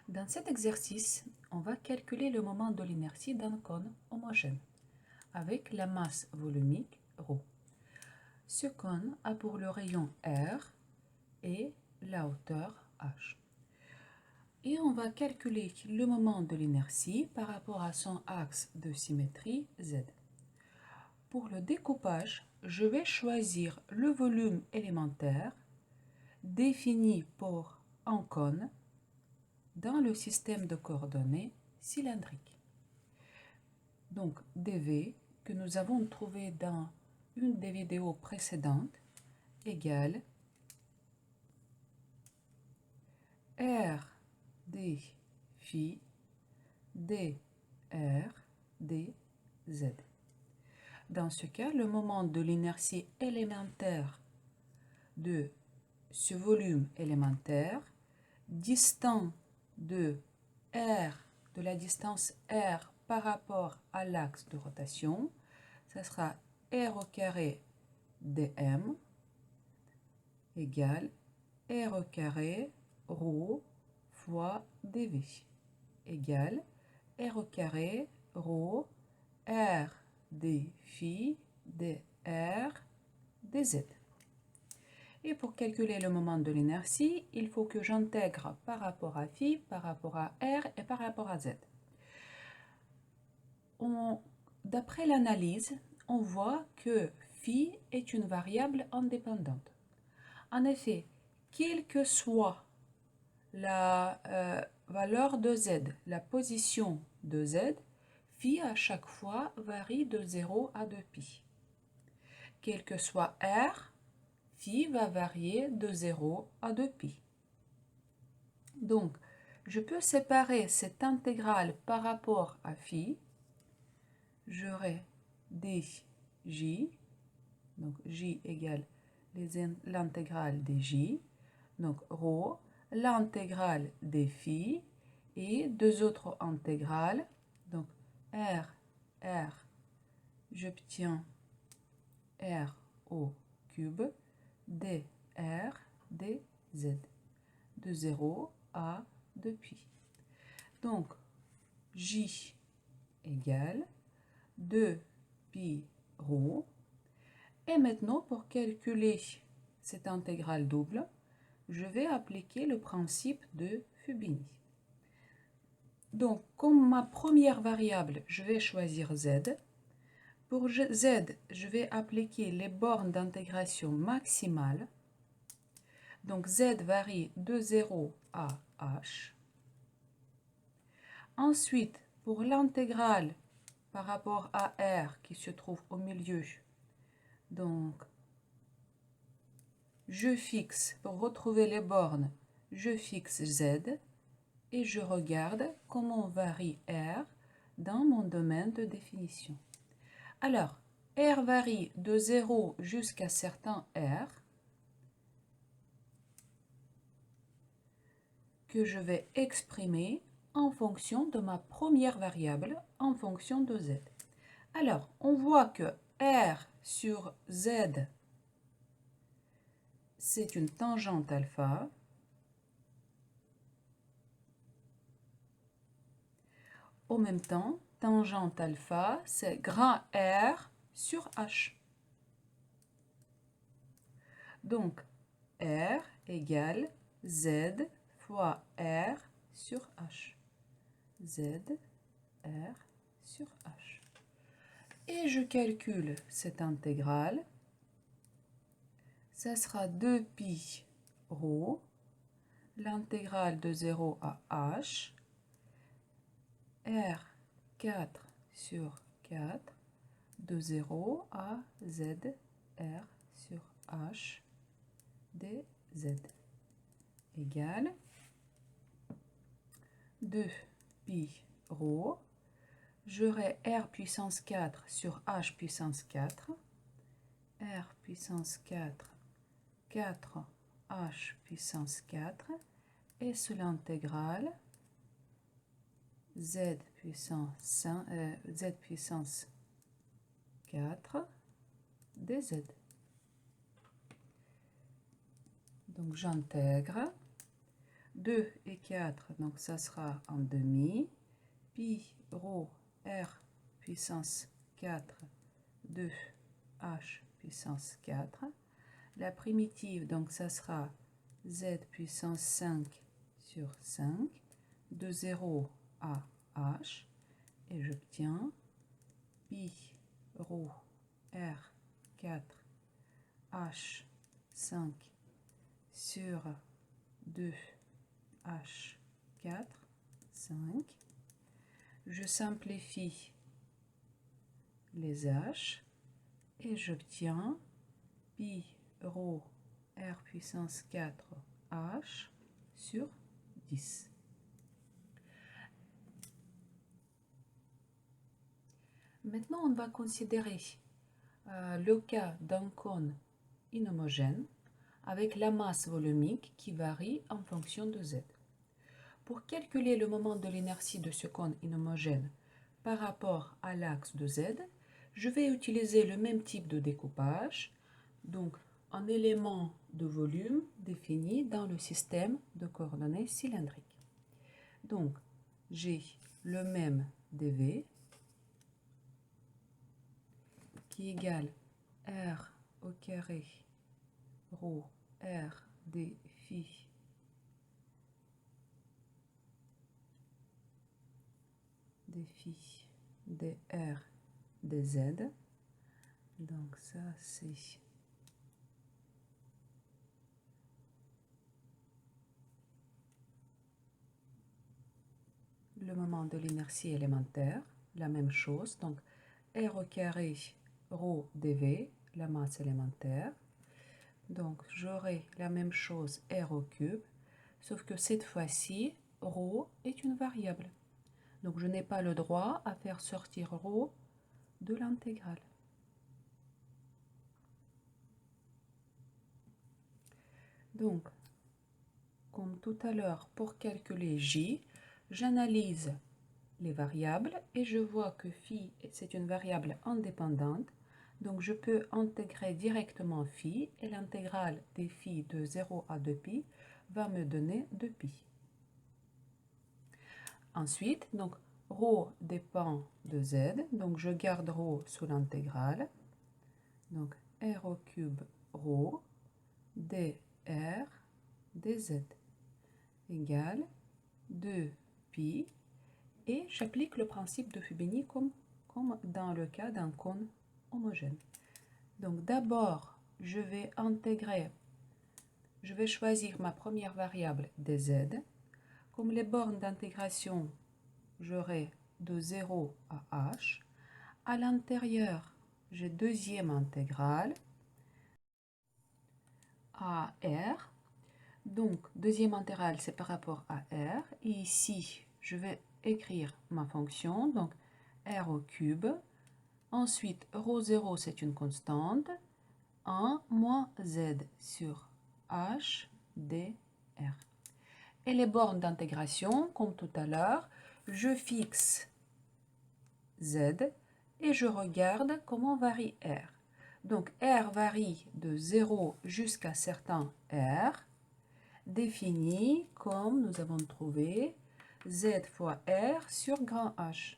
Dans cet exercice, on va calculer le moment de l'inertie d'un cône homogène avec la masse volumique ρ. Ce cône a pour le rayon R et la hauteur H. Et on va calculer le moment de l'inertie par rapport à son axe de symétrie Z. Pour le découpage, je vais choisir le volume élémentaire défini pour un cône dans le système de coordonnées cylindrique. Donc dV, que nous avons trouvé dans une des vidéos précédentes, égale R d phi dr dz. Dans ce cas, le moment de l'inertie élémentaire de ce volume élémentaire, distant de R, de la distance R par rapport à l'axe de rotation, ça sera R au carré dm égale R au carré ρ fois dv égale R au carré ρ R d phi dr dz. Et pour calculer le moment de l'inertie, il faut que j'intègre par rapport à phi, par rapport à R et par rapport à Z. D'après l'analyse, on voit que phi est une variable indépendante. En effet, quelle que soit la valeur de Z, la position de Z, phi à chaque fois varie de 0 à 2π. Quel que soit R, phi va varier de 0 à 2π. Donc, je peux séparer cette intégrale par rapport à phi. J'aurai dj, donc j égale l'intégrale dj, donc ρ, l'intégrale des phi et deux autres intégrales, donc r, j'obtiens r au cube, dr, dz, de 0 à 2π. Donc, j égale 2π ρ. Et maintenant, pour calculer cette intégrale double, je vais appliquer le principe de Fubini. Donc, comme ma première variable, je vais choisir z. Pour z, je vais appliquer les bornes d'intégration maximale. Donc, z varie de 0 à h. Ensuite, pour l'intégrale par rapport à r qui se trouve au milieu, donc je fixe, pour retrouver les bornes, je fixe z et je regarde comment varie r dans mon domaine de définition. Alors, r varie de 0 jusqu'à certain r que je vais exprimer en fonction de ma première variable, en fonction de z. Alors, on voit que r sur z, c'est une tangente alpha. En même temps, tangente alpha, c'est grand R sur H. Donc, R égale Z fois R sur H. Z, R sur H. Et je calcule cette intégrale. Ça sera 2π ρ, l'intégrale de 0 à H, R4 sur 4, de 0 à Z, R sur H, dz, égale 2π ρ. J'aurai R puissance 4 sur H puissance 4, R puissance 4, 4H puissance 4, et sur l'intégrale Z puissance 4 dz. Donc j'intègre. 2 et 4, donc ça sera en demi. Pi rho r puissance 4, 2h puissance 4. La primitive, donc ça sera z puissance 5 sur 5, de 0 à h, et j'obtiens pi rho r 4 h 5 sur 2 h 4, 5. Je simplifie les h et j'obtiens pi rho r puissance 4 h sur 10. Maintenant, on va considérer le cas d'un cône inhomogène avec la masse volumique qui varie en fonction de z. Pour calculer le moment de l'inertie de ce cône inhomogène par rapport à l'axe de z, je vais utiliser le même type de découpage, donc un élément de volume défini dans le système de coordonnées cylindriques. Donc, j'ai le même dv qui égale r au carré rho r d phi dr dz. Donc ça c'est le moment de l'inertie élémentaire, la même chose. Donc r au carré rho dv, la masse élémentaire. Donc j'aurai la même chose r au cube, sauf que cette fois-ci, rho est une variable. Donc je n'ai pas le droit à faire sortir rho de l'intégrale. Donc, comme tout à l'heure, pour calculer j, j'analyse les variables et je vois que phi, c'est une variable indépendante. Donc je peux intégrer directement phi et l'intégrale des phi de 0 à 2pi va me donner 2pi. Ensuite, donc rho dépend de z, donc je garde rho sous l'intégrale. Donc r au cube rho dr dz égale 2pi. Et j'applique le principe de Fubini comme dans le cas d'un cône homogène. Donc d'abord, je vais choisir ma première variable dz. Comme les bornes d'intégration, j'aurai de 0 à h. À l'intérieur, j'ai deuxième intégrale à r. Donc, deuxième intégrale, c'est par rapport à r. Et ici, je vais écrire ma fonction, donc r au cube. Ensuite, rho 0, c'est une constante. 1 moins z sur h dr. Et les bornes d'intégration, comme tout à l'heure, je fixe z et je regarde comment varie r. Donc, r varie de 0 jusqu'à certain r, défini comme nous avons trouvé z fois r sur grand H.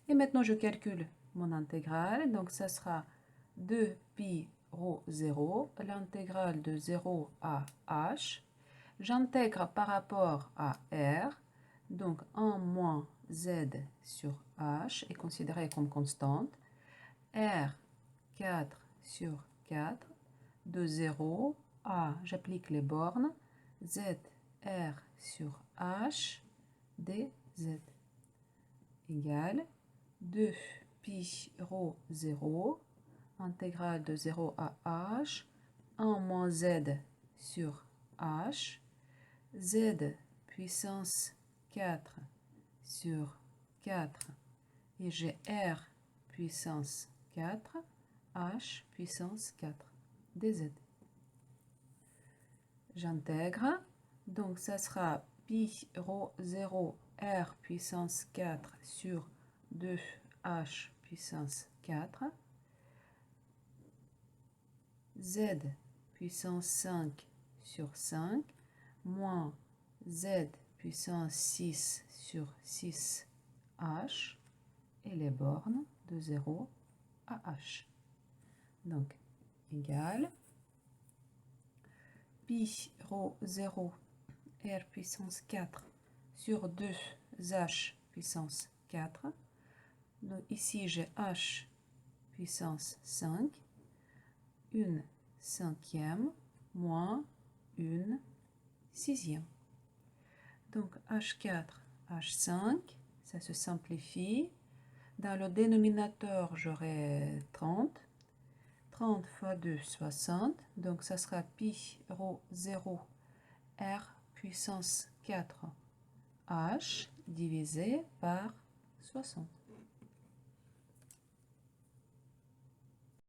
Et maintenant, je calcule mon intégrale. Donc, ça sera 2pi rho 0, l'intégrale de 0 à h. J'intègre par rapport à r. Donc, 1 moins z sur h est considéré comme constante. R 4 sur 4 de 0 à, j'applique les bornes, z r sur h dz égale 2 pi rho 0, intégrale de 0 à h, 1 moins z sur h, z puissance 4 sur 4, et j'ai r puissance 4, h puissance 4 dz. J'intègre, donc ça sera pi rho 0 r puissance 4 sur 2h puissance 4, z puissance 5 sur 5 moins z puissance 6 sur 6h et les bornes de 0 à h. Donc, égal pi rho 0 r puissance 4 sur 2h puissance 4. Donc ici, j'ai h puissance 5, 1/5 moins 1/6. Donc h4, h5, ça se simplifie. Dans le dénominateur, j'aurai 30. 30 fois 2, 60. Donc ça sera pi rho 0 r puissance 4 h divisé par 60.